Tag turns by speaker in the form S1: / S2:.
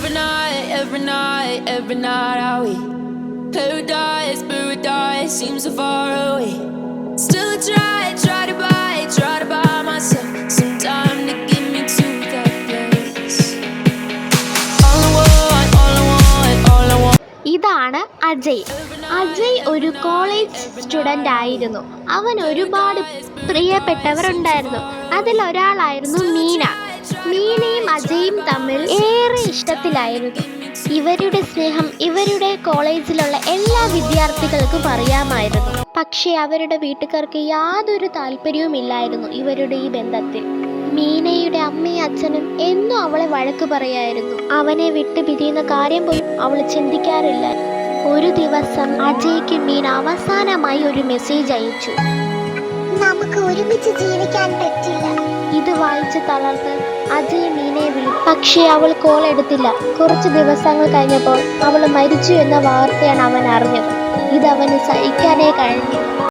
S1: every night are we paradise seems so far away. Still try to buy myself some time to get me to that place. All I want.
S2: ഇതാണ് അജയ്. അജയ് ഒരു college student ആയിരുന്നു. അവൻ ഒരുപാട് പ്രിയപ്പെട്ടവരുണ്ടായിരുന്നു. അതിലൊരാളായിരുന്നു മീന. മീനയും അജയും തമ്മിൽ ഏറെ ഇഷ്ടത്തിലായിരുന്നു. ഇവരുടെ സ്നേഹം ഇവരുടെ കോളേജിലുള്ള എല്ലാ വിദ്യാർത്ഥികൾക്കും അറിയാമായിരുന്നു. പക്ഷേ അവരുടെ വീട്ടുകാർക്ക് യാതൊരു താല്പര്യവുമില്ലായിരുന്നു ഇവരുടെ ഈ ബന്ധത്തിൽ. മീനയുടെ അമ്മയും അച്ഛനും എന്നും അവളെ വഴക്ക് പറയായിരുന്നു. അവനെ വിട്ടു പിരിയുന്ന കാര്യം പോലും അവൾ ചിന്തിക്കാറില്ല. ഒരു ദിവസം അജയ്ക്ക് മീന അവസാനമായി ഒരു മെസ്സേജ് അയച്ചു.
S3: നമുക്ക് ഒരുമിച്ച് ജീവിക്കാൻ പറ്റില്ല.
S2: ഇത് വായിച്ച് തളർന്ന് അജയ് മീനയെ വിളിച്ചു. പക്ഷേ അവൾ കോൾ എടുത്തില്ല. കുറച്ച് ദിവസങ്ങൾ കഴിഞ്ഞപ്പോൾ അവൾ മരിച്ചു എന്ന വാർത്തയാണ് അവൻ അറിഞ്ഞത്. ഇതവന് സഹിക്കാനേ കഴിഞ്ഞില്ല.